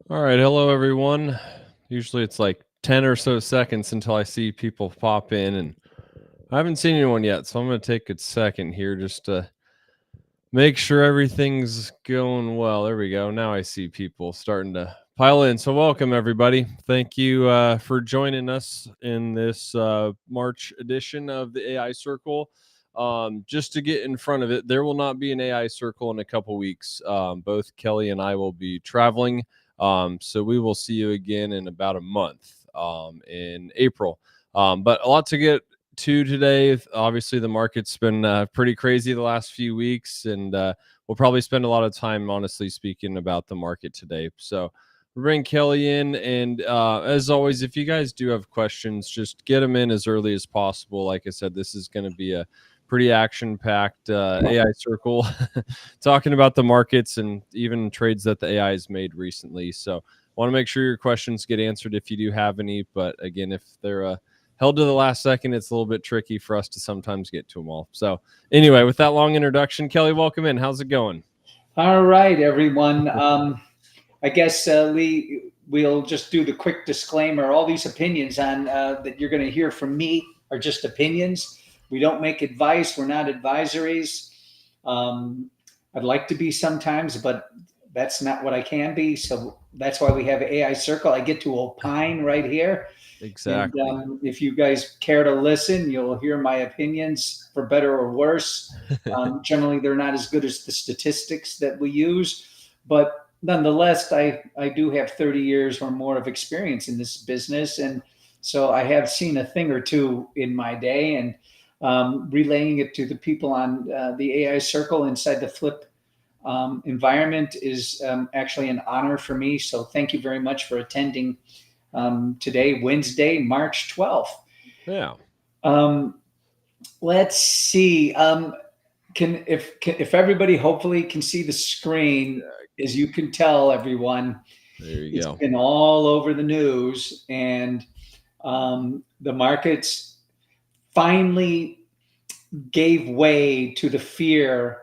All right, hello everyone. Usually it's like 10 or so seconds until I see people pop in, and I haven't seen anyone yet, so I'm going to take a second here just to make sure everything's going well. There we go. Now I see people starting to pile in. So welcome everybody. Thank you for joining us in this March edition of the AI Circle. Just to get in front of it, there will not be an AI Circle in a couple weeks. Both Kelly and I will be traveling. So we will see you again in about a month in April. But a lot to get to today. Obviously, the market's been pretty crazy the last few weeks, and we'll probably spend a lot of time, honestly speaking, about the market today. So we'll bring Kelly in, and as always, if you guys do have questions, just get them in as early as possible. Like I said, this is going to be a pretty action-packed AI circle, talking about the markets and even trades that the AI has made recently. So want to make sure your questions get answered if you do have any. But again, if they're held to the last second, it's a little bit tricky for us to sometimes get to them all. So anyway, with that long introduction, Kelly, welcome in. How's it going? All right, everyone. I guess we'll just do the quick disclaimer. All these opinions that you're going to hear from me are just opinions. We don't make advice. We're not advisories. Um, I'd like to be sometimes, but that's not what I can be. So that's why we have AI Circle. I get to opine right here. And Exactly. if you guys care to listen, you'll hear my opinions for better or worse. Generally, they're not as good as the statistics that we use, but nonetheless, I do have 30 years or more of experience in this business. And so I have seen a thing or two in my day, and relaying it to the people on the AI Circle inside the Flip environment is actually an honor for me. So thank you very much for attending today, Wednesday, March 12th. Yeah. Um, let's see. If everybody hopefully can see the screen, as you can tell, everyone, There you it's go. been all over the news, and the markets finally gave way to the fear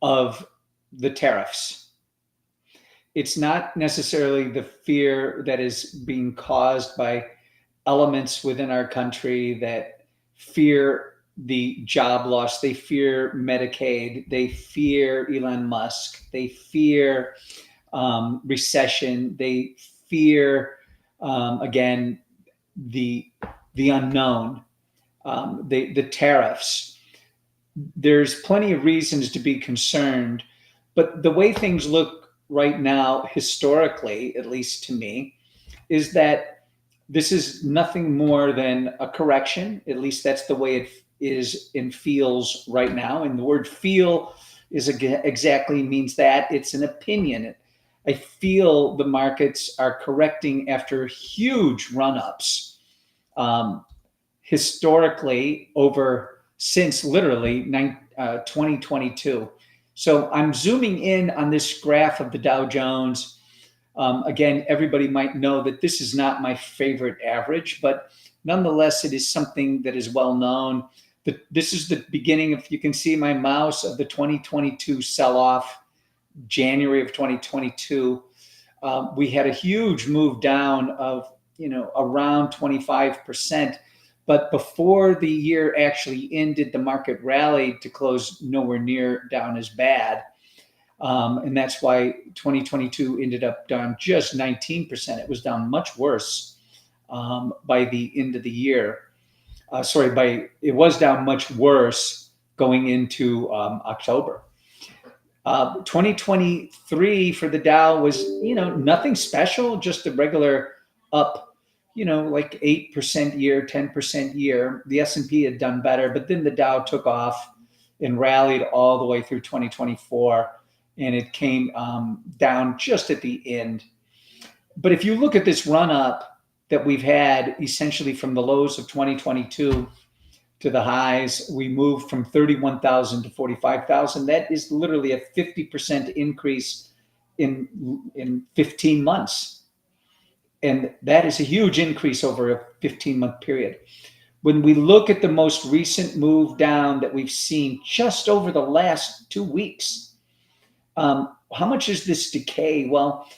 of the tariffs. It's not necessarily the fear that is being caused by elements within our country that fear the job loss. They fear Medicaid. They fear Elon Musk. They fear recession. They fear, again, the unknown, the tariffs. There's plenty of reasons to be concerned, but the way things look right now, historically, at least to me, is that this is nothing more than a correction. At least that's the way it is and feels right now. And the word feel is exactly means that it's an opinion. I feel the markets are correcting after huge run ups, um, historically over since literally 2022. So I'm zooming in on this graph of the Dow Jones. Again, everybody might know that this is not my favorite average, but nonetheless, it is something that is well known. This is the beginning, if you can see my mouse, of the 2022 sell off, January of 2022. We had a huge move down of around 25%. But before the year actually ended, the market rallied to close nowhere near down as bad. And that's why 2022 ended up down just 19%. It was down much worse by the end of the year. It was down much worse going into October. 2023 for the Dow was, nothing special, just a regular up, like 8% year, 10% year. The S&P had done better, but then the Dow took off and rallied all the way through 2024, and it came down just at the end. But if you look at this run up that we've had essentially from the lows of 2022 to the highs, we moved from 31,000 to 45,000. That is literally a 50% increase in 15 months. And that is a huge increase over a 15-month period. When we look at the most recent move down that we've seen just over the last 2 weeks, how much is this decay? Well,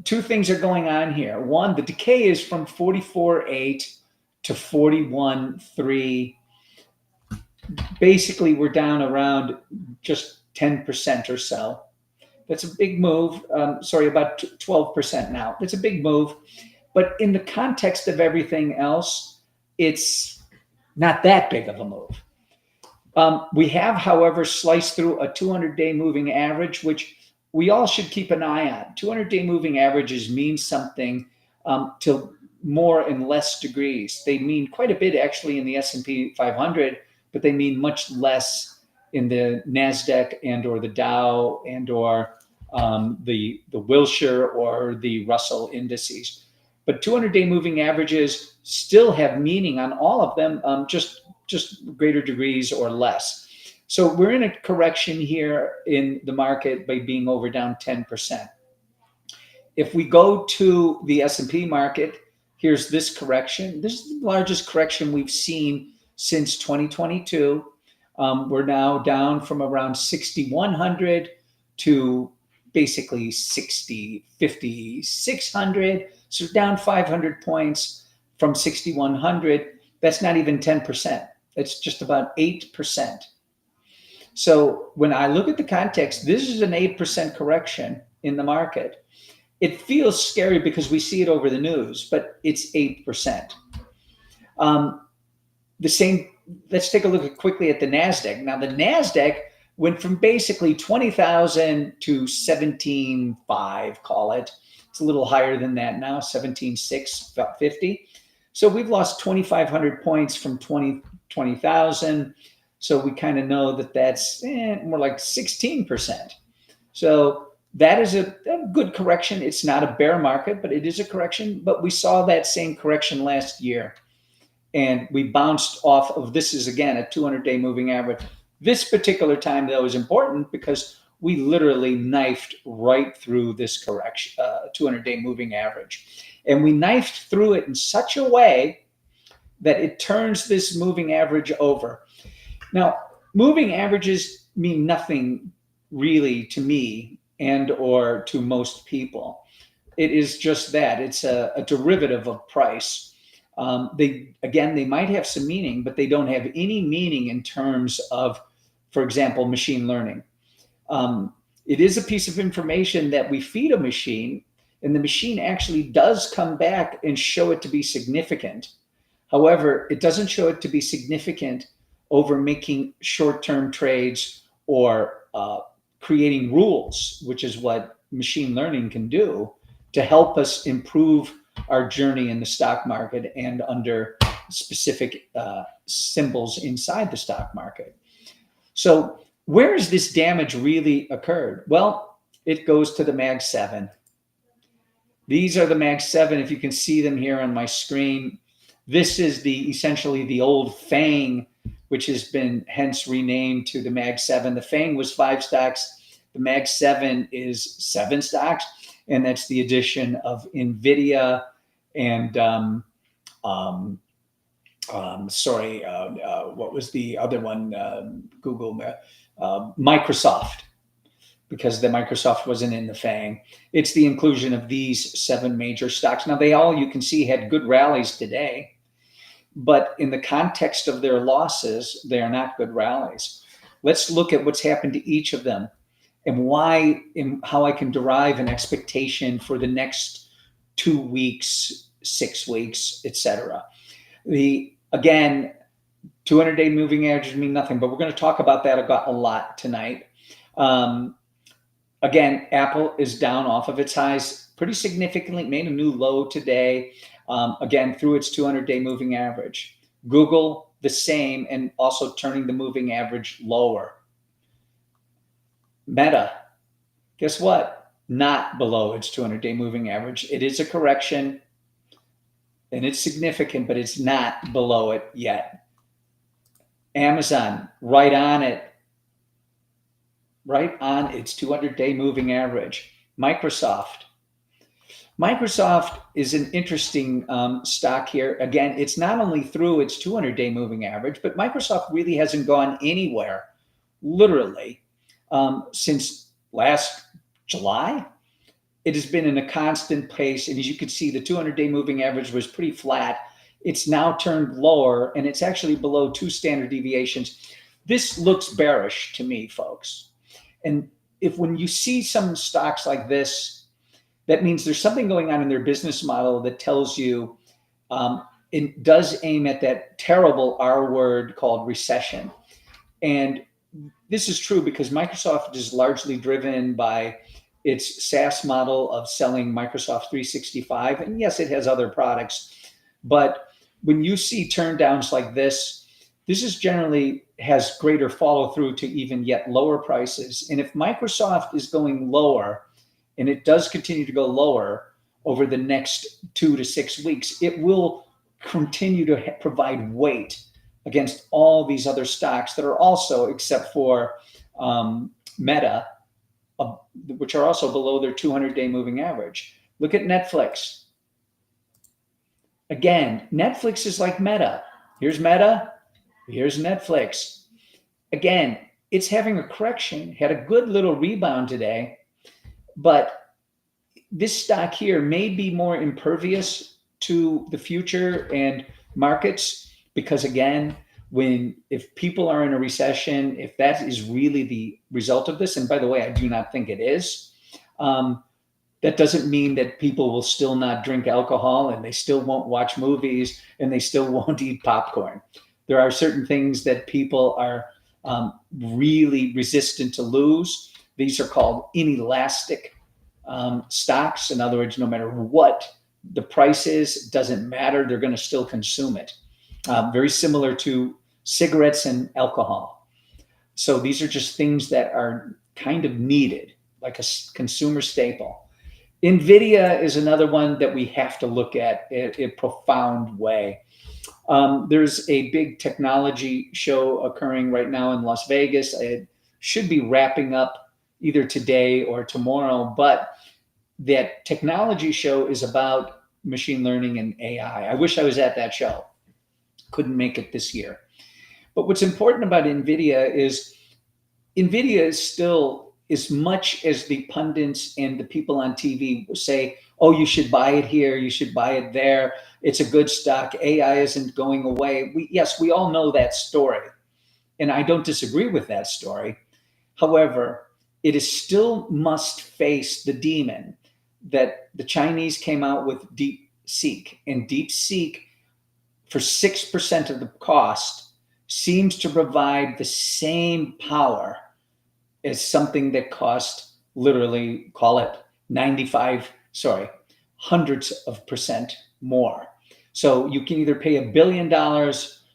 two things are going on here. One, the decay is from 44.8 to 41.3. Basically, we're down around just 10% or so. That's a big move. Sorry, about 12% now. That's a big move. But in the context of everything else, it's not that big of a move. We have, however, sliced through a 200-day moving average, which we all should keep an eye on. 200-day moving averages mean something to more and less degrees. They mean quite a bit actually in the S&P 500, but they mean much less in the NASDAQ and or the Dow and or the Wilshire or the Russell indices. But 200-day moving averages still have meaning on all of them, just greater degrees or less. So we're in a correction here in the market by being over down 10%. If we go to the S&P market, here's this correction. This is the largest correction we've seen since 2022. We're now down from around 6,100 to basically 5,600. So down 500 points from 6,100. That's not even 10%. That's just about 8%. So when I look at the context, this is an 8% correction in the market. It feels scary because we see it over the news, but it's 8%. The same, let's take a look quickly at the NASDAQ. Now the NASDAQ went from basically 20,000 to 17,500, call it. It's a little higher than that now, 17,650. So we've lost 2,500 points from 20,000. So we kind of know that that's more like 16%. So that is a good correction. It's not a bear market, but it is a correction. But we saw that same correction last year. And we bounced off of, this is again a 200-day moving average. This particular time, though, is important because we literally knifed right through this correction, 200-day moving average. And we knifed through it in such a way that it turns this moving average over. Now, moving averages mean nothing really to me and or to most people. It is just that. It's a derivative of price. They might have some meaning, but they don't have any meaning in terms of, for example, machine learning. It is a piece of information that we feed a machine, and the machine actually does come back and show it to be significant. However, it doesn't show it to be significant over making short-term trades or creating rules, which is what machine learning can do to help us improve our journey in the stock market and under specific symbols inside the stock market. So where has this damage really occurred? Well, it goes to the Mag 7. These are the Mag 7. If you can see them here on my screen, this is essentially the old FANG, which has been hence renamed to the Mag 7. The FANG was 5 stocks. The Mag 7 is 7 stocks. And that's the addition of Nvidia and what was the other one? Google, Microsoft, because the Microsoft wasn't in the FANG. It's the inclusion of these 7 major stocks. Now they all, you can see, had good rallies today, but in the context of their losses, they are not good rallies. Let's look at what's happened to each of them and why, and how I can derive an expectation for the next 2 weeks, 6 weeks, etc. Again, 200-day moving averages mean nothing, but we're going to talk about that a lot tonight. Again, Apple is down off of its highs pretty significantly, made a new low today, again, through its 200-day moving average. Google, the same, and also turning the moving average lower. Meta, guess what? Not below its 200-day moving average. It is a correction, and it's significant, but it's not below it yet. Amazon, right on it. Right on its 200-day moving average. Microsoft is an interesting stock here. Again, it's not only through its 200-day moving average, but Microsoft really hasn't gone anywhere, literally, since last July. it has been in a constant pace. And as you can see, the 200-day moving average was pretty flat. It's now turned lower, and it's actually below 2 standard deviations. This looks bearish to me, folks. And when you see some stocks like this, that means there's something going on in their business model that tells you it does aim at that terrible R word called recession. And this is true because Microsoft is largely driven by its SaaS model of selling Microsoft 365. And yes, it has other products. But when you see turndowns like this is generally has greater follow through to even yet lower prices. And if Microsoft is going lower, and it does continue to go lower over the next 2 to 6 weeks, it will continue to provide weight against all these other stocks that are also, except for Meta, which are also below their 200-day moving average. Look at Netflix. Again, Netflix is like Meta. Here's Meta, here's Netflix. Again, it's having a correction, had a good little rebound today, but this stock here may be more impervious to the future and markets because, again, if people are in a recession, if that is really the result of this, and by the way, I do not think it is, that doesn't mean that people will still not drink alcohol and they still won't watch movies and they still won't eat popcorn. There are certain things that people are really resistant to lose. These are called inelastic stocks. In other words, no matter what the price is, it doesn't matter. They're going to still consume it. Very similar to cigarettes and alcohol. So these are just things that are kind of needed, like a consumer staple. Nvidia is another one that we have to look at in a profound way. There's a big technology show occurring right now in Las Vegas. It should be wrapping up either today or tomorrow, but that technology show is about machine learning and AI. I wish I was at that show. Couldn't make it this year. But what's important about Nvidia is still, as much as the pundits and the people on TV say, oh, you should buy it here, you should buy it there, it's a good stock, AI isn't going away. Yes, we all know that story. And I don't disagree with that story. However, it is still must face the demon that the Chinese came out with DeepSeek. And DeepSeek, for 6% of the cost, seems to provide the same power as something that cost literally, call it hundreds of percent more. So you can either pay $1 billion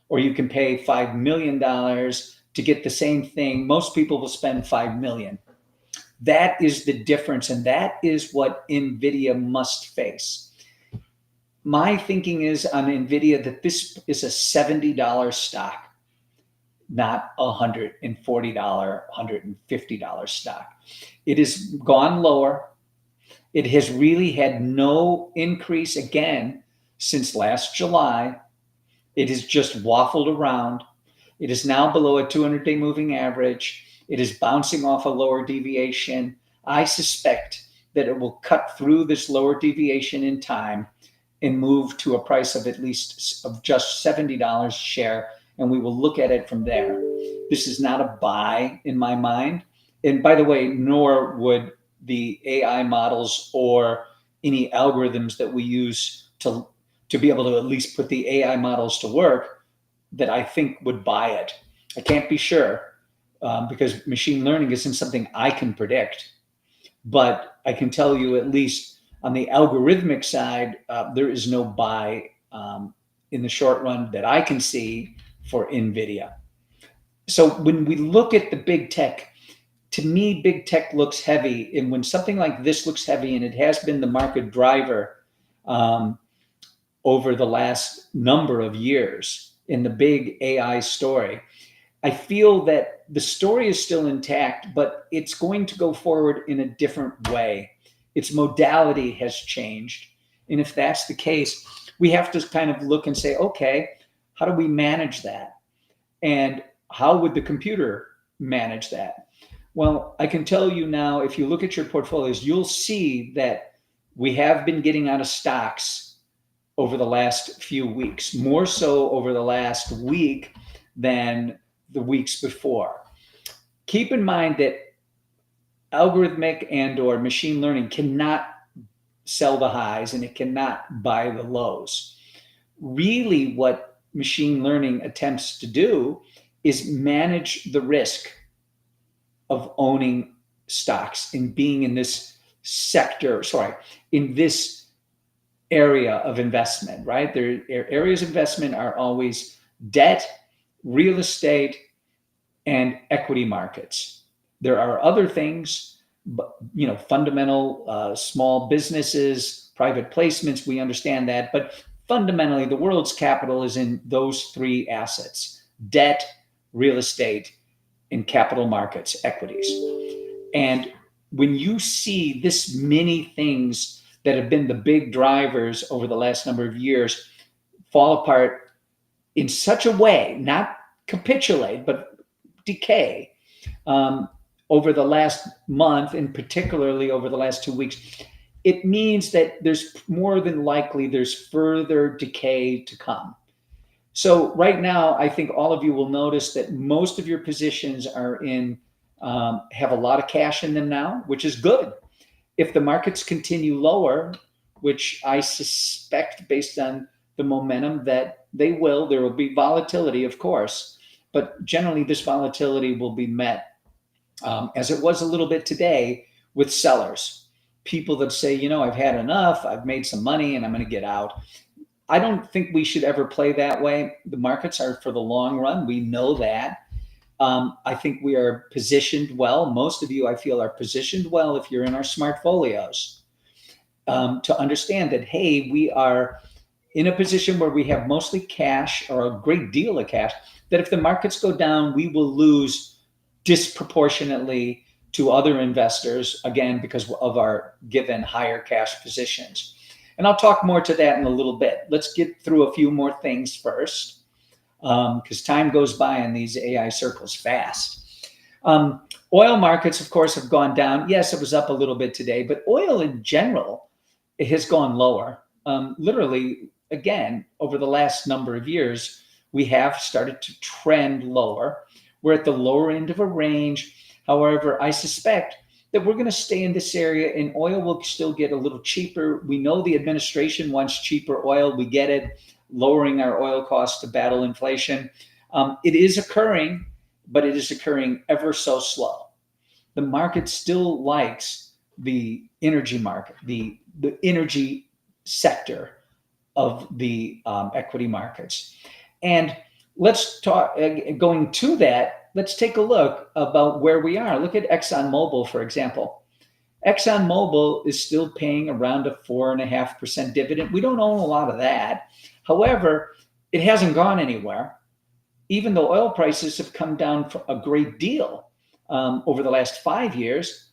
or you can pay $5 million to get the same thing. Most people will spend $5 million. That is the difference, and that is what Nvidia must face. My thinking is on Nvidia that this is a $70 stock, not a $140, $150 stock. It has gone lower. It has really had no increase again since last July. It has just waffled around. It is now below a 200-day moving average. It is bouncing off a lower deviation. I suspect that it will cut through this lower deviation in time and move to a price of just $70 a share, and we will look at it from there. This is not a buy in my mind. And by the way, nor would the AI models or any algorithms that we use to be able to at least put the AI models to work that I think would buy it. I can't be sure because machine learning isn't something I can predict. But I can tell you, at least on the algorithmic side, there is no buy in the short run that I can see for Nvidia. So when we look at the big tech, to me, big tech looks heavy. And when something like this looks heavy, and it has been the market driver over the last number of years in the big AI story, I feel that the story is still intact, but it's going to go forward in a different way. Its modality has changed. And if that's the case, we have to kind of look and say, okay, how do we manage that? And how would the computer manage that? Well, I can tell you now, if you look at your portfolios, you'll see that we have been getting out of stocks over the last few weeks, more so over the last week than the weeks before. Keep in mind that algorithmic and or machine learning cannot sell the highs and it cannot buy the lows. Really, what machine learning attempts to do is manage the risk of owning stocks and being in this sector, in this area of investment, right? There areas of investment are always debt, real estate, and equity markets. There are other things, fundamental small businesses, private placements, we understand that, but fundamentally the world's capital is in those three assets: debt, real estate, and capital markets, equities. And when you see this many things that have been the big drivers over the last number of years fall apart in such a way, not capitulate, but decay, over the last month, and particularly over the last 2 weeks, it means that there's more than likely there's further decay to come. So right now, I think all of you will notice that most of your positions are in, have a lot of cash in them now, which is good. If the markets continue lower, which I suspect based on the momentum that they will, there will be volatility, of course, but generally this volatility will be met, as it was a little bit today, with sellers. People that say, I've had enough, I've made some money and I'm going to get out. I don't think we should ever play that way. The markets are for the long run. We know that. I think we are positioned well. Most of you, I feel, are positioned well if you're in our Smartfolios, to understand that, hey, we are in a position where we have mostly cash, or a great deal of cash, that if the markets go down, we will lose disproportionately to other investors, again, because of our given higher cash positions. And I'll talk more to that in a little bit. Let's get through a few more things first, because time goes by in these AI circles fast. Oil markets, of course, have gone down. Yes, it was up a little bit today, but oil in general, it has gone lower. Literally, again, over the last number of years, we have started to trend lower. We're at the lower end of a range. However, I suspect that we're going to stay in this area and oil will still get a little cheaper. We know the administration wants cheaper oil. We get it, lowering our oil costs to battle inflation. It is occurring, but it is occurring ever so slow. The market still likes the energy market, the energy sector of the equity markets. And let's talk, going to that, let's take a look about where we are. Look at ExxonMobil, for example. ExxonMobil is still paying around a 4.5% dividend. We don't own a lot of that. However, it hasn't gone anywhere. Even though oil prices have come down for a great deal over the last 5 years,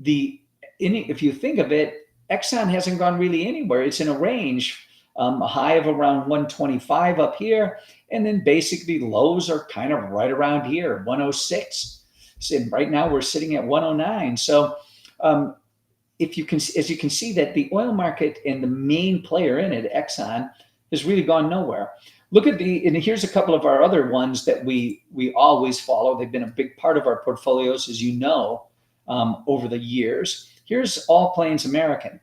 if you think of it, Exxon hasn't gone really anywhere. It's in a range, a high of around 125 up here, and then basically lows are kind of right around here, 106. So right now we're sitting at 109. So as you can see, that the oil market and the main player in it, Exxon, has really gone nowhere. Look at and here's a couple of our other ones that we always follow. They've been a big part of our portfolios, as you know, over the years. Here's All Plains American.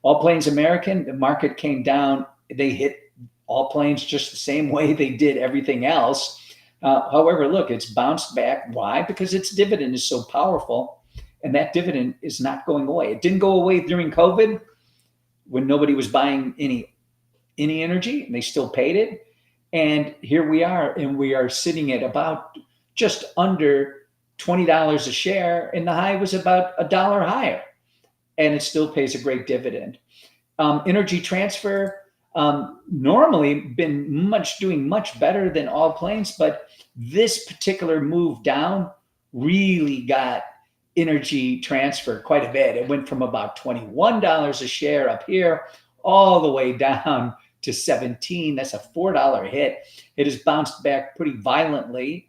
All Plains American, the market came down. They hit All Plains just the same way they did everything else. However, look, it's bounced back. Why? Because its dividend is so powerful, and that dividend is not going away. It didn't go away during COVID when nobody was buying any energy, and they still paid it. And here we are, and we are sitting at about just under $20 a share, and the high was about $1 higher, and it still pays a great dividend. Energy Transfer, normally been doing much better than All Plains, but this particular move down really got Energy Transfer quite a bit. It went from about $21 a share up here all the way down to 17. That's a $4 hit. It has bounced back pretty violently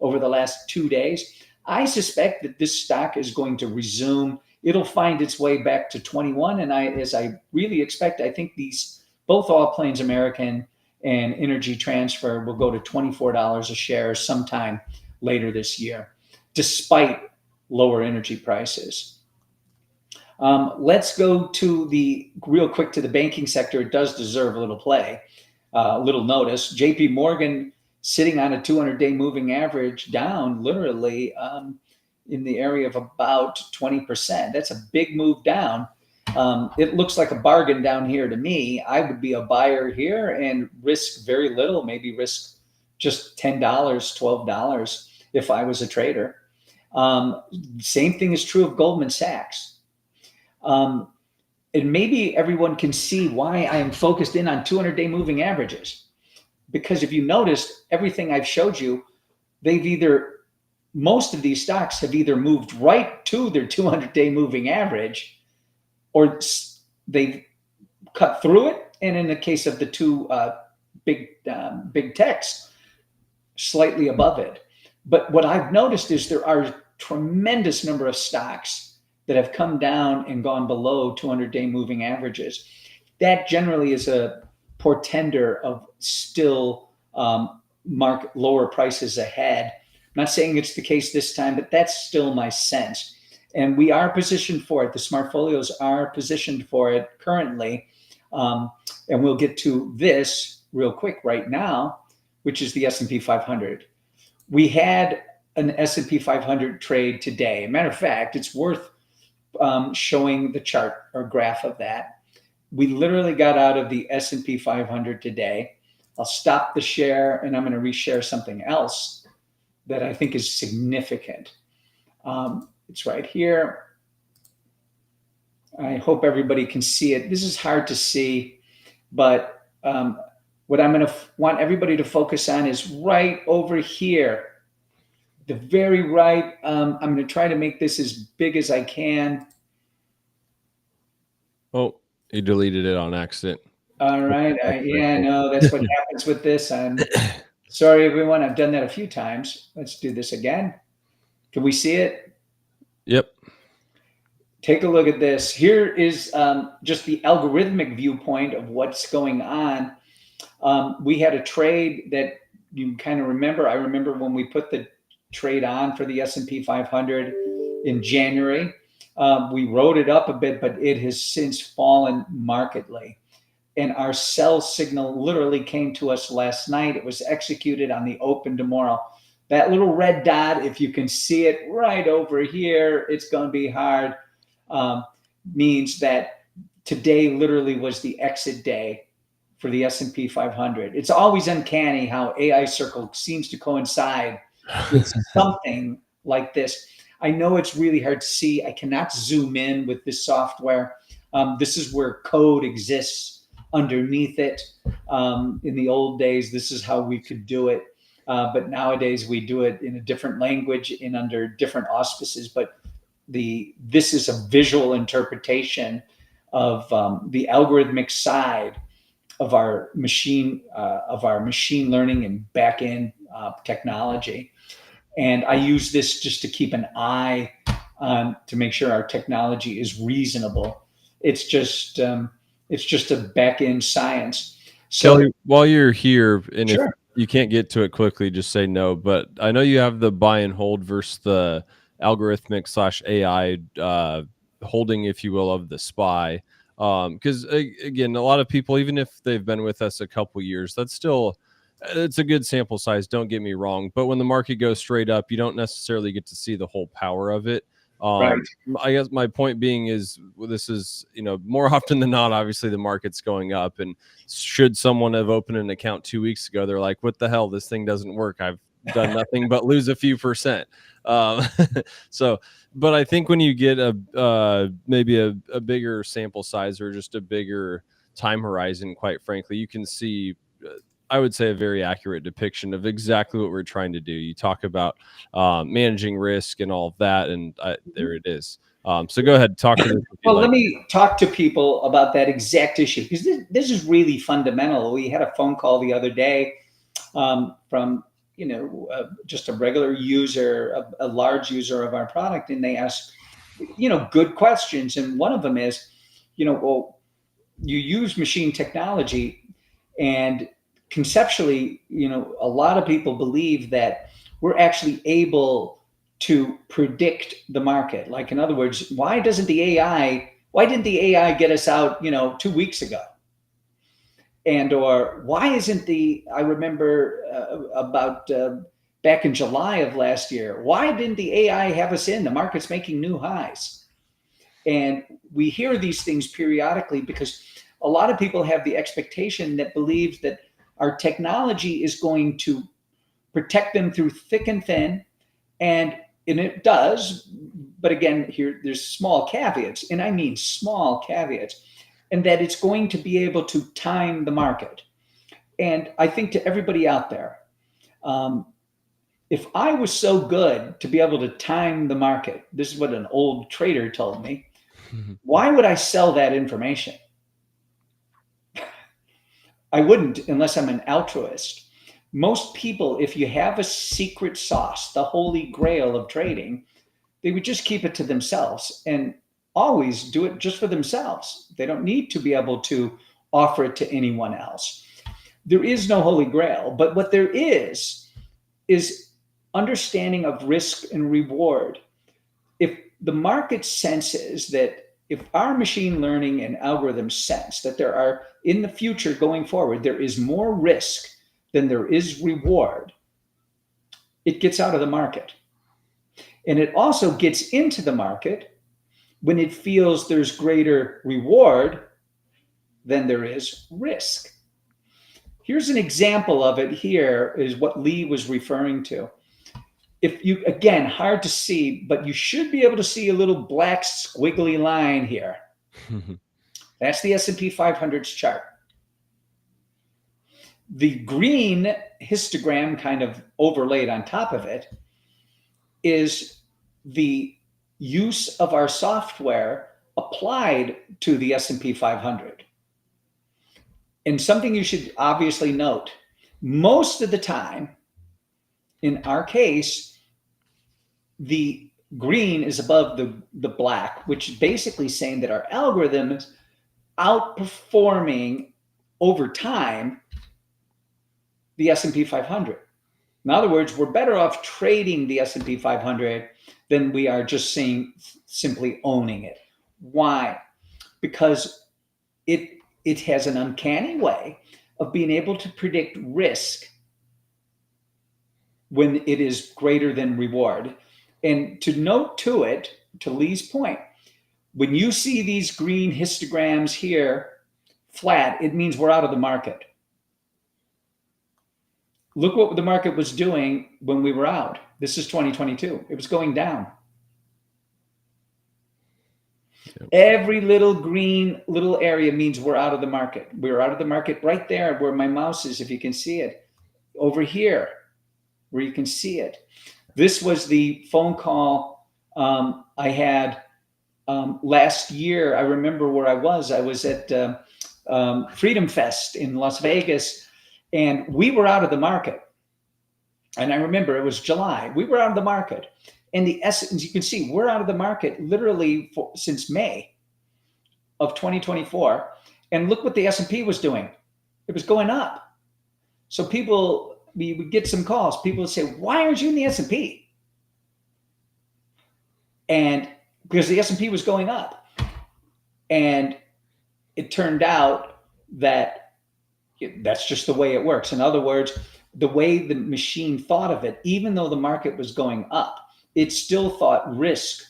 over the last 2 days. I suspect that this stock is going to resume. It'll find its way back to 21. And as I really expect, I think these, both All Plains American and Energy Transfer, will go to $24 a share sometime later this year, despite lower energy prices. Let's go to real quick to the banking sector. It does deserve a little play, a little notice. JP Morgan sitting on a 200-day moving average down literally in the area of about 20%. That's a big move down. It looks like a bargain down here to me. I would be a buyer here and risk very little, maybe risk just $10, $12 if I was a trader. Same thing is true of Goldman Sachs. And maybe everyone can see why I am focused in on 200-day moving averages. Because if you noticed, everything I've showed you, most of these stocks have either moved right to their 200-day moving average, or they've cut through it. And in the case of the two big techs, slightly above it. But what I've noticed is there are a tremendous number of stocks that have come down and gone below 200-day moving averages. That generally is a portender of still lower prices ahead. I'm not saying it's the case this time, but that's still my sense. And we are positioned for it. The Smartfolios are positioned for it currently. And we'll get to this real quick right now, which is the S&P 500. We had an S&P 500 trade today. Matter of fact, it's worth showing the chart or graph of that. We literally got out of the S&P 500 today. I'll stop the share and I'm going to reshare something else that I think is significant. It's right here. I hope everybody can see it. This is hard to see, but what I'm going to want everybody to focus on is right over here. The very right. I'm going to try to make this as big as I can. Oh, you deleted it on accident. All right. Yeah, no, that's what happens with this. I'm sorry, everyone. I've done that a few times. Let's do this again. Can we see it? Yep. Take a look at this. Here is just the algorithmic viewpoint of what's going on. We had a trade that you kind of remember. I remember when we put the trade on for the S&P 500 in January. We rode it up a bit, but it has since fallen markedly. And our sell signal literally came to us last night. It was executed on the open tomorrow. That little red dot, if you can see it right over here, it's going to be hard, means that today literally was the exit day for the S&P 500. It's always uncanny how AI Circle seems to coincide with something like this. I know it's really hard to see. I cannot zoom in with this software. This is where code exists underneath it. In the old days, this is how we could do it. But nowadays we do it in a different language and under different auspices. But this is a visual interpretation of the algorithmic side of our machine learning and back-end technology. And I use this just to keep an eye on to make sure our technology is reasonable. It's just a back-end science. So Kelly, while you're here, and sure. if you can't get to it quickly, just say no. But I know you have the buy and hold versus the algorithmic / AI holding, if you will, of the SPY. Because again, a lot of people, even if they've been with us a couple years, it's a good sample size. Don't get me wrong. But when the market goes straight up, you don't necessarily get to see the whole power of it. Right. I guess my point being is this is, more often than not, obviously the market's going up, and should someone have opened an account 2 weeks ago, they're like, what the hell, this thing doesn't work. I've done nothing but lose a few percent. But I think when you get maybe a bigger sample size or just a bigger time horizon, quite frankly, you can see, I would say, a very accurate depiction of exactly what we're trying to do. You talk about managing risk and all of that, and there it is. So go ahead, talk to me. Well, let me talk to people about that exact issue, because this is really fundamental. We had a phone call the other day from just a regular user, a large user of our product, and they ask, good questions. And one of them is, well, you use machine technology, and conceptually, a lot of people believe that we're actually able to predict the market. Like, in other words, why didn't the AI get us out, 2 weeks ago? And or why isn't I remember about back in July of last year, why didn't the AI have us in? The market's making new highs. And we hear these things periodically because a lot of people have the expectation that believes that our technology is going to protect them through thick and thin. And it does. But again, there's small caveats, and I mean small caveats, and that it's going to be able to time the market. And I think to everybody out there, if I was so good to be able to time the market, this is what an old trader told me, why would I sell that information? I wouldn't, unless I'm an altruist. Most people, if you have a secret sauce, the holy grail of trading, they would just keep it to themselves and always do it just for themselves. They don't need to be able to offer it to anyone else. There is no holy grail, but what there is understanding of risk and reward. If the market senses that, if our machine learning and algorithms sense that there are, in the future going forward, there is more risk than there is reward, it gets out of the market. And it also gets into the market when it feels there's greater reward than there is risk. Here's an example of it. Here is what Lee was referring to. If you, again, hard to see, but you should be able to see a little black squiggly line here. That's the S&P 500's chart. The green histogram kind of overlaid on top of it is the use of our software applied to the S&P 500. And something you should obviously note, most of the time, in our case, the green is above the black, which is basically saying that our algorithm is outperforming over time the S&P 500. In other words, we're better off trading the S&P 500 than we are just simply owning it. Why? Because it has an uncanny way of being able to predict risk when it is greater than reward. And to note to it, to Lee's point, when you see these green histograms here flat, it means we're out of the market. Look what the market was doing when we were out. This is 2022. It was going down. Yep. Every little green little area means we're out of the market. We're out of the market right there where my mouse is, if you can see it. Over here, where you can see it. This was the phone call I had last year. I remember where I was. I was at Freedom Fest in Las Vegas, and we were out of the market. And I remember it was July. We were out of the market. And as you can see, we're out of the market literally since May of 2024. And look what the S&P was doing. It was going up. So we would get some calls. People would say, why aren't you in the S&P? And because the S&P was going up. And it turned out that that's just the way it works. In other words, the way the machine thought of it, even though the market was going up, it still thought risk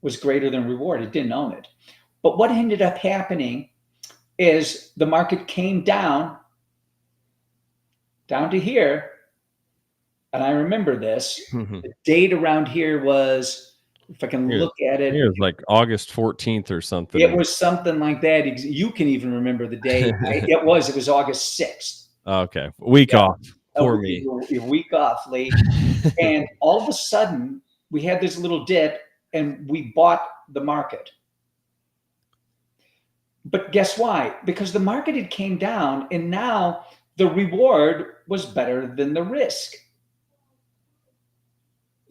was greater than reward. It didn't own it. But what ended up happening is the market came down to here. And I remember this. The date around here was, if I can look at it. It was like August 14th or something. It was something like that. You can even remember the date. It was August 6th. Okay. Week off for me. A week off, Lee. And all of a sudden, we had this little dip and we bought the market. But guess why? Because the market had came down and now the reward was better than the risk.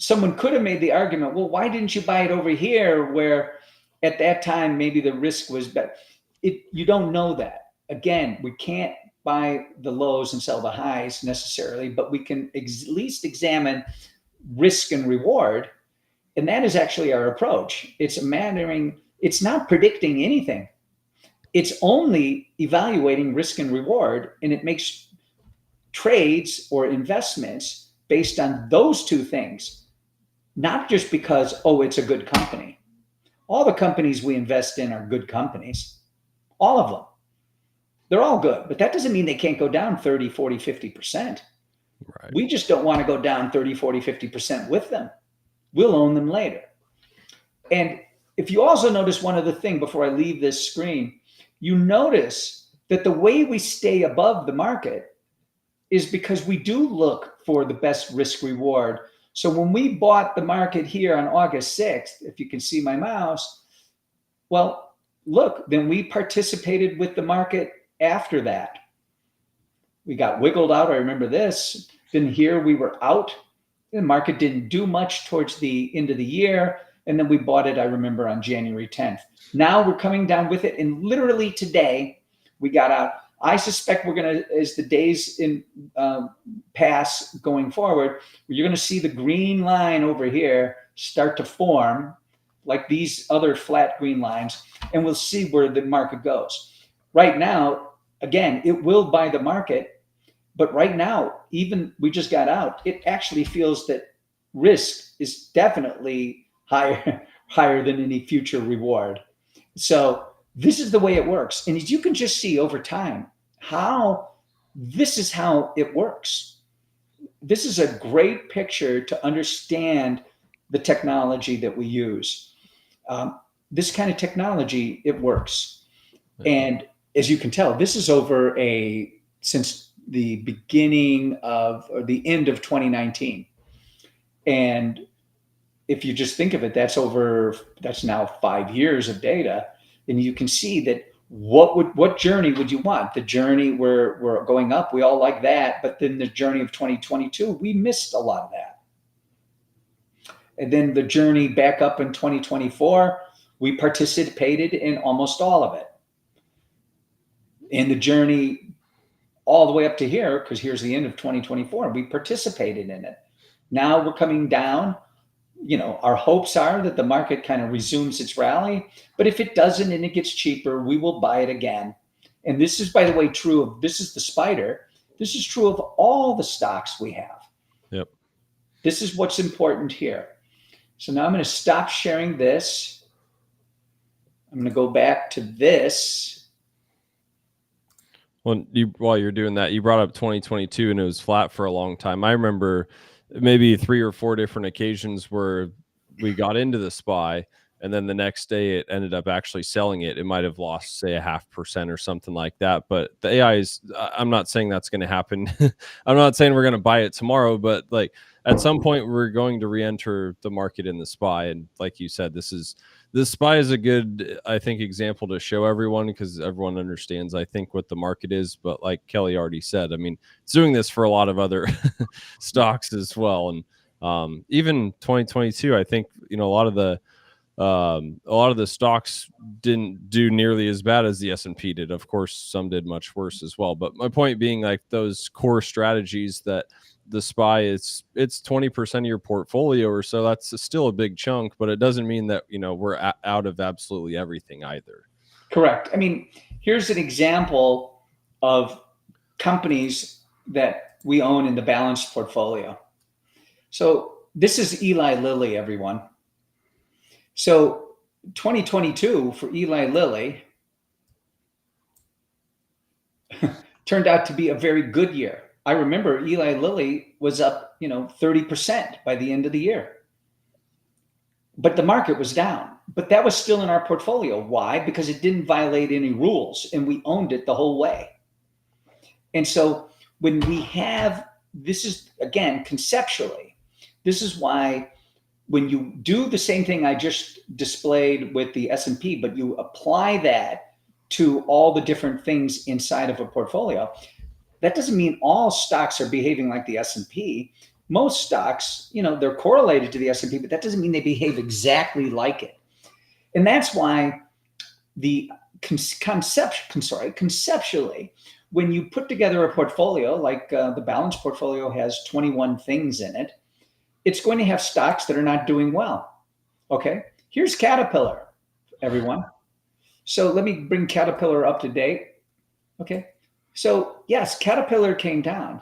someone could have made the argument, well, why didn't you buy it over here where at that time maybe the risk was better? You don't know that. Again, we can't buy the lows and sell the highs necessarily, but we can at least examine risk and reward. And that is actually our approach. It's it's not predicting anything. It's only evaluating risk and reward, and it makes trades or investments based on those two things, not just because, oh, it's a good company. All the companies we invest in are good companies, all of them. They're all good, but that doesn't mean they can't go down 30, 40, 50%. Right. We just don't want to go down 30, 40, 50% with them. We'll own them later. And if you also notice one other thing before I leave this screen, you notice that the way we stay above the market is because we do look for the best risk reward. So when we bought the market here on August 6th, if you can see my mouse, well, look, then we participated with the market after that. We got wiggled out. I remember this. Then here we were out. The market didn't do much towards the end of the year. And then we bought it, I remember, on January 10th. Now we're coming down with it. And literally today, we got out. I suspect we're going to, as the days in pass going forward, you're going to see the green line over here start to form like these other flat green lines. And we'll see where the market goes. Right now, again, it will buy the market. But right now, even we just got out, it actually feels that risk is definitely higher than any future reward. So this is the way it works. And as you can just see over time, this is how it works. This is a great picture to understand the technology that we use. This kind of technology, it works. And as you can tell, this is over since the beginning of, or the end of 2019. And if you just think of it, that's now 5 years of data. And you can see that what journey would you want? The journey where we're going up, we all like that. But then the journey of 2022, we missed a lot of that. And then the journey back up in 2024, we participated in almost all of it. And the journey all the way up to here, because here's the end of 2024, we participated in it. Now we're coming down. Our hopes are that the market kind of resumes its rally, but if it doesn't and it gets cheaper, we will buy it again. And this is, by the way, this is the spider. This is true of all the stocks we have. Yep. This is what's important here. So now I'm going to stop sharing this. I'm going to go back to this. Well, while you're doing that, you brought up 2022 and it was flat for a long time. I remember maybe 3 or 4 different occasions where we got into the SPY and then the next day it ended up actually selling it. It might have lost, say, 0.5% or something like that. But the AI is, I'm not saying that's going to happen. I'm not saying we're going to buy it tomorrow, but like at some point we're going to re-enter the market in the SPY. And like you said, the SPY is a good, I think, example to show everyone because everyone understands, I think, what the market is. But like Kelly already said, I mean, it's doing this for a lot of other stocks as well. And even 2022, I think, a lot of the stocks didn't do nearly as bad as the S&P did. Of course, some did much worse as well. But my point being, like those core strategies that the SPY it's 20% of your portfolio or so. That's still a big chunk, but it doesn't mean that we're out of absolutely everything either. Correct. I mean, here's an example of companies that we own in the balanced portfolio. So this is Eli Lilly, everyone. So 2022 for Eli Lilly turned out to be a very good year. I remember Eli Lilly was up, 30% by the end of the year. But the market was down. But that was still in our portfolio. Why? Because it didn't violate any rules and we owned it the whole way. And so when we have, this is, again, conceptually, this is why when you do the same thing I just displayed with the S&P, but you apply that to all the different things inside of a portfolio, that doesn't mean all stocks are behaving like the S&P. most stocks, they're correlated to the S&P, but that doesn't mean they behave exactly like it. And that's why the conceptually, when you put together a portfolio, like the balanced portfolio has 21 things in it, it's going to have stocks that are not doing well. Okay, here's Caterpillar, everyone. So let me bring Caterpillar up to date. Okay, so yes, Caterpillar came down,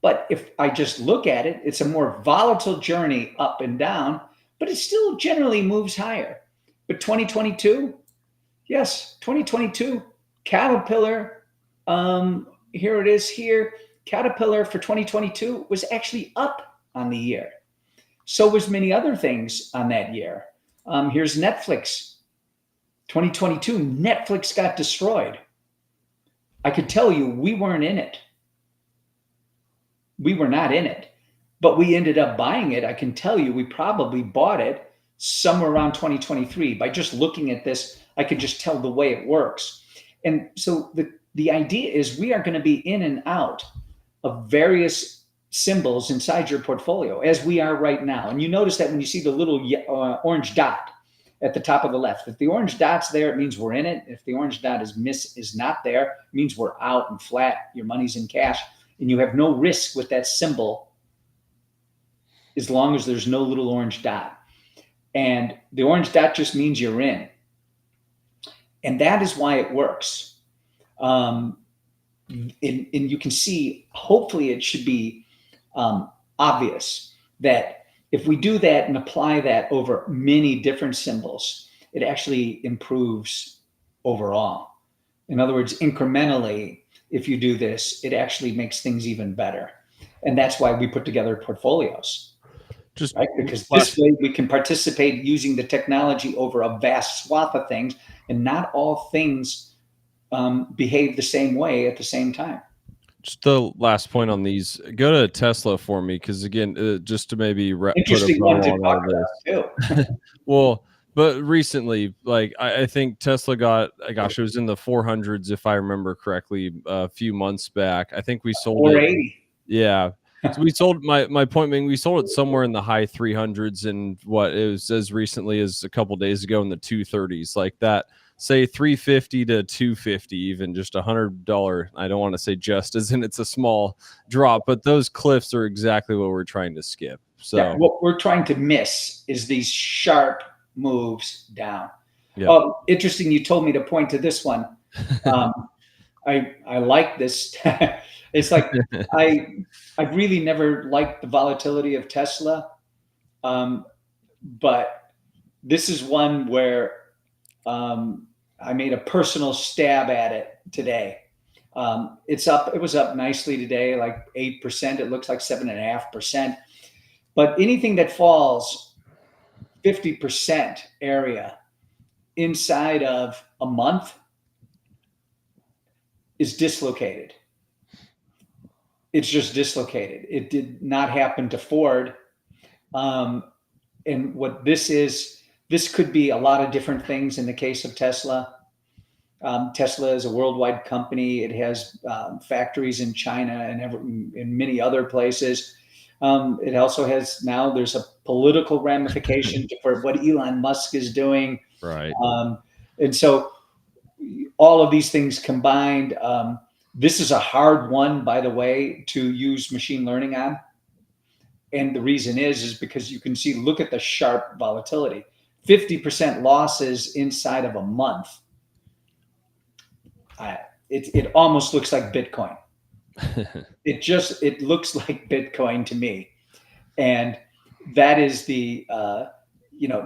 but if I just look at it, it's a more volatile journey up and down, but it still generally moves higher. But 2022, yes, 2022, Caterpillar, here it is here. Caterpillar for 2022 was actually up on the year. So was many other things on that year. Here's Netflix. 2022, Netflix got destroyed. I could tell you we weren't in it. We were not in it, but we ended up buying it. I can tell you we probably bought it somewhere around 2023. By just looking at this, I could just tell the way it works. And so the idea is we are going to be in and out of various symbols inside your portfolio, as we are right now. And you notice that when you see the little orange dot at the top of the left, if the orange dot's there, it means we're in it. If the orange dot is not there, it means we're out and flat. Your money's in cash, and you have no risk with that symbol as long as there's no little orange dot. And the orange dot just means you're in. And that is why it works. And you can see, hopefully it should be obvious that if we do that and apply that over many different symbols, it actually improves overall. In other words, incrementally, if you do this, it actually makes things even better. And that's why we put together portfolios. Just right? Because this way we can participate using the technology over a vast swath of things, and not all things behave the same way at the same time. Just the last point on these, go to Tesla for me, because again, just to maybe interesting put a one to on all this. Too. Well, but recently, like I think Tesla got, gosh, it was in the 400s if I remember correctly, a few months back. I think we sold it. 480. Yeah. So we sold my point being we sold it somewhere in the high 300s, and what it was as recently as a couple days ago in the 230s, like that. Say 350 to 250, even just $100. I don't want to say just as in it's a small drop, but those cliffs are exactly what we're trying to skip. So yeah, what we're trying to miss is these sharp moves down. Yeah. Interesting. You told me to point to this one. I like this. It's like I really never liked the volatility of Tesla, but this is one where I made a personal stab at it today. It's up. It was up nicely today, like 8%. It looks like 7.5%. But anything that falls 50% area inside of a month is dislocated. It's just dislocated. It did not happen to Ford. And what this is, this could be a lot of different things in the case of Tesla. Tesla is a worldwide company. It has factories in China and in many other places. It also has, now there's a political ramification for what Elon Musk is doing. Right. And so all of these things combined, this is a hard one, by the way, to use machine learning on. And the reason is because you can see, look at the sharp volatility, 50% losses inside of a month. It almost looks like Bitcoin. It looks like Bitcoin to me. And that is the,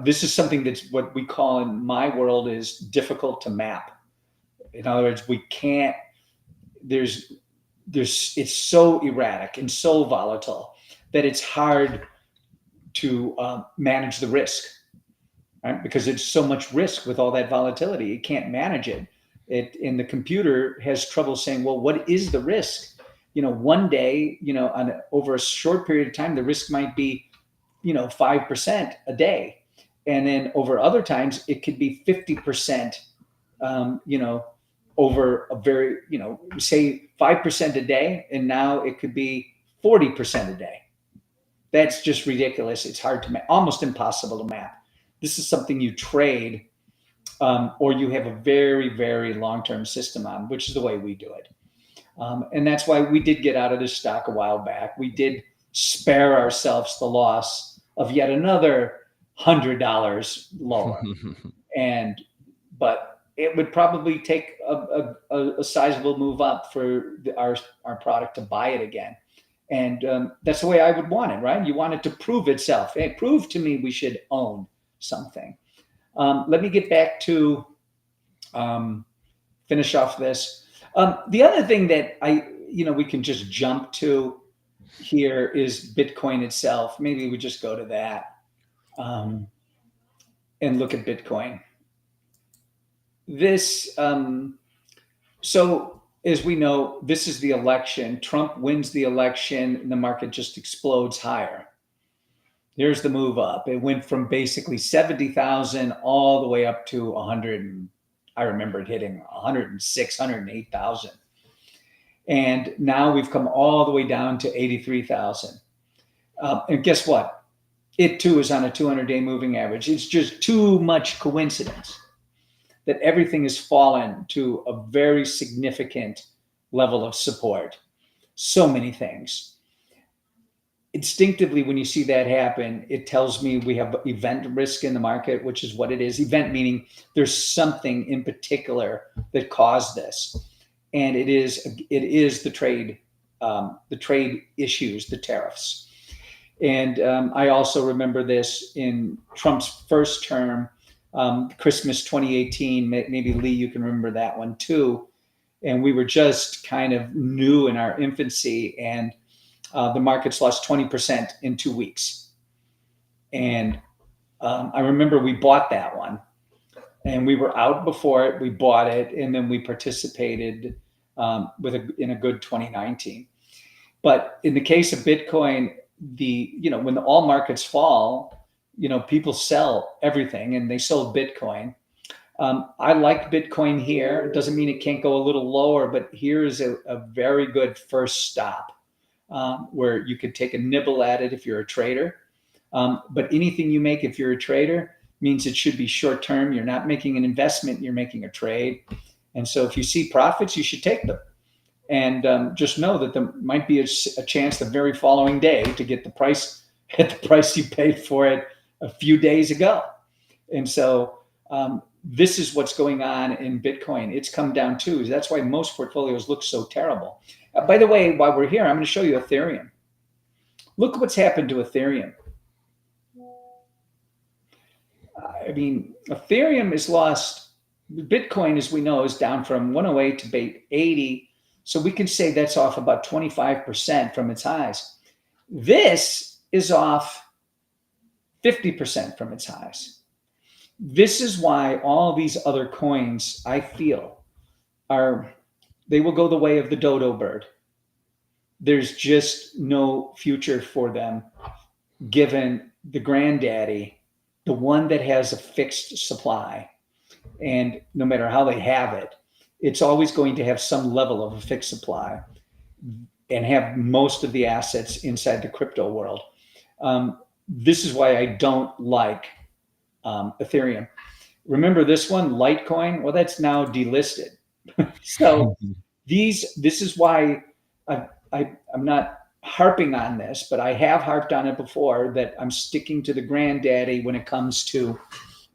this is something that's what we call in my world is difficult to map. In other words, we can't, it's so erratic and so volatile that it's hard to manage the risk, right? Because there's so much risk with all that volatility. You can't manage it. And the computer has trouble saying, well, what is the risk? One day, over a short period of time, the risk might be, 5% a day. And then over other times, it could be 50%, over a very, say 5% a day. And now it could be 40% a day. That's just ridiculous. It's hard to map, almost impossible to map. This is something you trade or you have a very, very long-term system on, which is the way we do it. And that's why we did get out of this stock a while back. We did spare ourselves the loss of yet another $100 lower. But it would probably take a sizable move up for our product to buy it again. And that's the way I would want it, right? You want it to prove itself. Hey, prove to me we should own something. Let me get back to finish off this. The other thing that we can just jump to here is Bitcoin itself. Maybe we just go to that and look at Bitcoin. This, so as we know, this is the election. Trump wins the election and the market just explodes higher. There's the move up. It went from basically 70,000 all the way up to 100. And I remember it hitting 106, 108,000. And now we've come all the way down to 83,000. And guess what? It too is on a 200-day moving average. It's just too much coincidence that everything has fallen to a very significant level of support. So many things. Instinctively, when you see that happen, it tells me we have event risk in the market, which is what it is. Event meaning there's something in particular that caused this. And it is the trade issues, the tariffs. And I also remember this in Trump's first term, Christmas 2018. Maybe Lee, you can remember that one too. And we were just kind of new in our infancy, and the markets lost 20% in 2 weeks. And I remember we bought that one, and we were out before it. We bought it, and then we participated in a good 2019. But in the case of Bitcoin, when all markets fall, people sell everything, and they sold Bitcoin. I like Bitcoin here. It doesn't mean it can't go a little lower, but here is a very good first stop where you could take a nibble at it if you're a trader. But anything you make if you're a trader means it should be short term. You're not making an investment, you're making a trade. And so if you see profits, you should take them. And just know that there might be a chance the very following day to get the price at the price you paid for it a few days ago. And so this is what's going on in Bitcoin. It's come down too. That's why most portfolios look so terrible. By the way, while we're here, I'm going to show you Ethereum. Look what's happened to Ethereum. Ethereum is lost. Bitcoin, as we know, is down from 108 to 80. So we can say that's off about 25% from its highs. This is off 50% from its highs. This is why all these other coins, I feel, they will go the way of the dodo bird. There's just no future for them, given the granddaddy, the one that has a fixed supply. And no matter how they have it, it's always going to have some level of a fixed supply and have most of the assets inside the crypto world. This is why I don't like Ethereum. Remember this one, Litecoin? Well, that's now delisted. So this is why I'm not harping on this, but I have harped on it before, that I'm sticking to the granddaddy when it comes to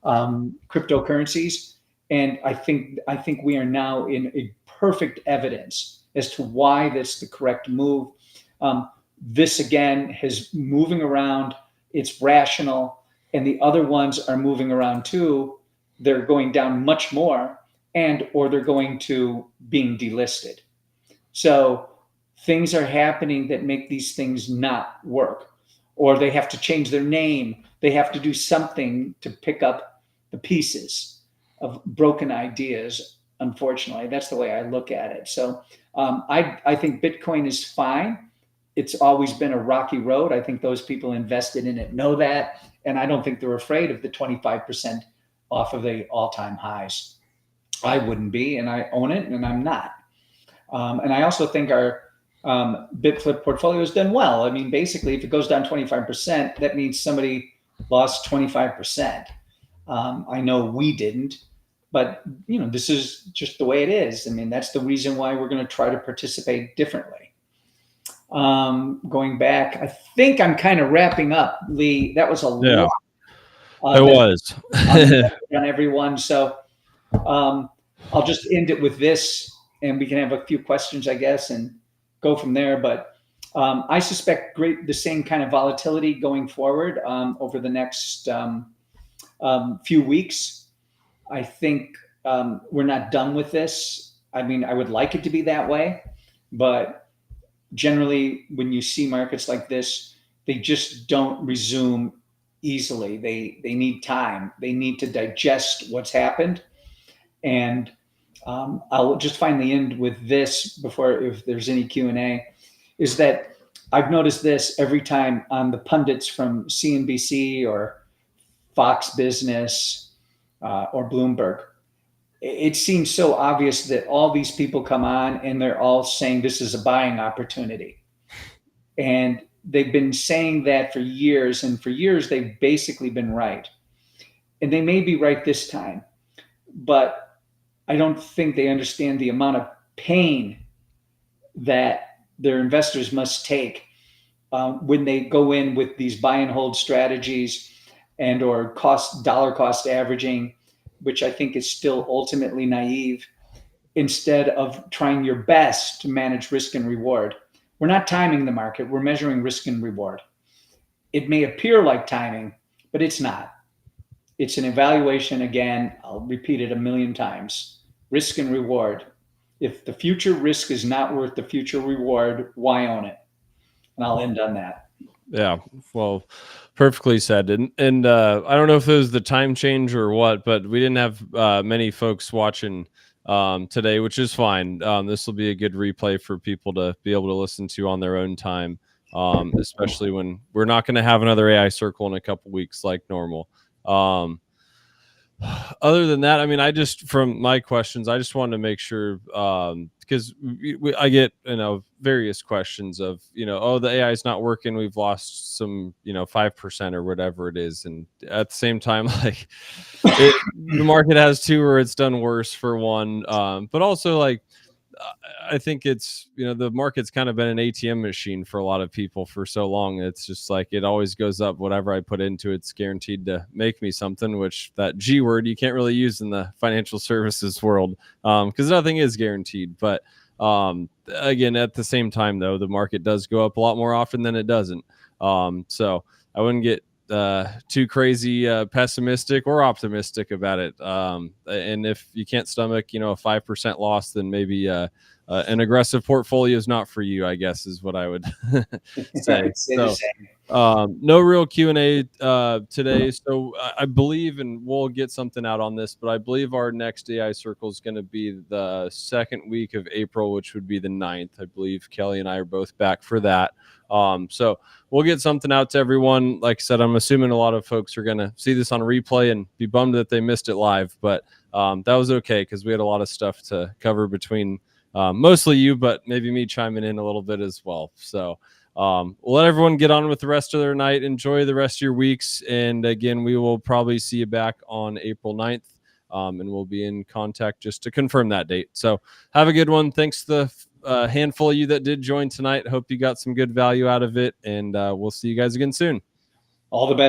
cryptocurrencies. And I think we are now in a perfect evidence as to why that's the correct move. This again is moving around. It's rational, and the other ones are moving around too. They're going down much more, or they're going to being delisted. So things are happening that make these things not work, or they have to change their name. They have to do something to pick up the pieces of broken ideas. Unfortunately, that's the way I look at it. So I think Bitcoin is fine. It's always been a rocky road. I think those people invested in it know that. And I don't think they're afraid of the 25% off of the all-time highs. I wouldn't be, and I own it, and I'm not. And I also think our Bitflip portfolio has done well. I mean, basically, if it goes down 25%, that means somebody lost 25%. I know we didn't, but this is just the way it is. I mean, that's the reason why we're going to try to participate differently. Going back, I think I'm kind of wrapping up. Lee, that was a lot. It was on everyone. So I'll just end it with this, and we can have a few questions, I guess, and go from there. But I suspect the same kind of volatility going forward over the next few weeks. I think we're not done with this. I mean, I would like it to be that way, but generally, when you see markets like this, they just don't resume easily. They need time. They need to digest what's happened. And I'll just finally end with this before, if there's any Q&A, is that I've noticed this every time on the pundits from CNBC or Fox Business or Bloomberg. It seems so obvious that all these people come on and they're all saying this is a buying opportunity. And they've been saying that for years, and for years they've basically been right. And they may be right this time, but I don't think they understand the amount of pain that their investors must take when they go in with these buy and hold strategies and or dollar cost averaging, which I think is still ultimately naive, instead of trying your best to manage risk and reward. We're not timing the market, we're measuring risk and reward. It may appear like timing, but it's not. It's an evaluation. Again, I'll repeat it a million times. Risk and reward. If the future risk is not worth the future reward, why own it? And I'll end on that. Yeah, well, perfectly said. And I don't know if it was the time change or what, but we didn't have many folks watching today, which is fine. This will be a good replay for people to be able to listen to on their own time, especially when we're not going to have another AI circle in a couple weeks like normal. Other than that, I mean, from my questions, I just wanted to make sure, because I get, various questions of, oh, the AI is not working. We've lost some, 5% or whatever it is. And at the same time, like the market has too, where it's done worse for one. But also like, I think it's, the market's kind of been an ATM machine for a lot of people for so long. It's just like, it always goes up. Whatever I put into it's guaranteed to make me something, which that G word you can't really use in the financial services world, because nothing is guaranteed. But again, at the same time, though, the market does go up a lot more often than it doesn't. So I wouldn't get too crazy pessimistic or optimistic about it. And if you can't stomach, a 5% loss, then maybe an aggressive portfolio is not for you, I guess, is what I would say. So, no real Q&A today. So I believe, and we'll get something out on this, but I believe our next AI circle is going to be the second week of April, which would be the 9th. I believe Kelly and I are both back for that. So we'll get something out to everyone. Like I said, I'm assuming a lot of folks are going to see this on replay and be bummed that they missed it live, but that was okay, because we had a lot of stuff to cover between mostly you, but maybe me chiming in a little bit as well. So we'll let everyone get on with the rest of their night. Enjoy the rest of your weeks. And again, we will probably see you back on April 9th. And we'll be in contact just to confirm that date. So have a good one. Thanks to the handful of you that did join tonight. Hope you got some good value out of it, and we'll see you guys again soon. All the best.